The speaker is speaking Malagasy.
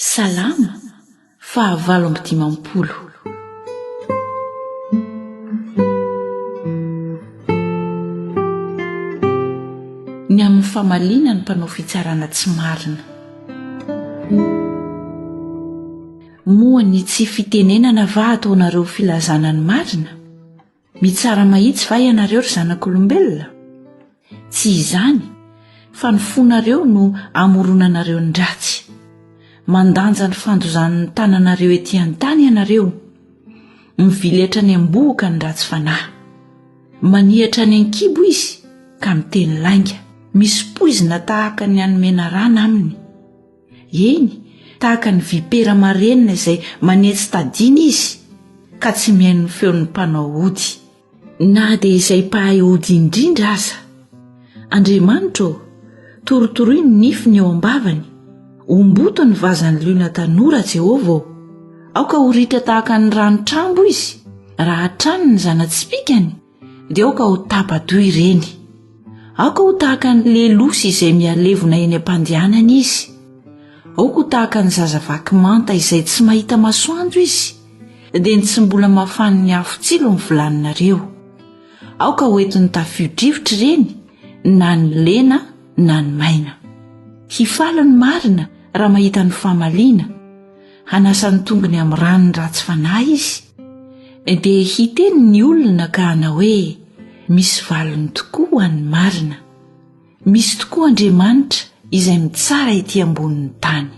Salama fahavalo amby dimampolo. Ny amin'ny famaliana ny mpanao fitsarana tsy marina. Moa ny tsy fitenenana va ataonareo filazana ny marina? Mitsara mahitsy va ianareo ry zanak'olombelona? Tsy izany, fa ny fonareo no amoronanareo ny ratsy. Mandanja ny fandozan'ny tananareo etỳ an-tany ianareo. Mivilatra ny ambohoka ny ratsy fanahy. Manihatra ny ankibo izy ka miteny lainga. Misy poizina tahaka ny anomena rana aminy. Eny, tahaka ny vipera marenina izay manetsy tadiny izy ka tsy mihaino ny feon'ny mpanao ody. Na dia izay mpahay ody indrindra aza. Andriamanitra, torotoroy ny nifiny eo ambavany. Omboto ny vazan'ny liona tanora Jehova. Aoka ho ritra tahaka ny ranotrambo izy. Raha trano ny zanatspikany, dia aoka ho tapa-doha ireny. Aoka ho tahaka ny lelosy izay mialevona eny am-pandehanana izy. Aoka ho tahaka ny zazavaky manta izay tsy mahita masoandro izy, dia ny tsy mbola mafany ny afo-tsilo ny volaninareo. Aoka ho entiny tafio-drivotra ireny, na ny lena na ny maina. Hifalo ny marina raha mahita ny famaliana, hanasa ny tongony amin'ny ranony ratsy fanahy izy. Dia hiteny ny olona ka hanao hoe misy valony tokoa ho an'ny marina. Misy tokoa Andriamanitra izay mitsara ety ambonin'ny tany.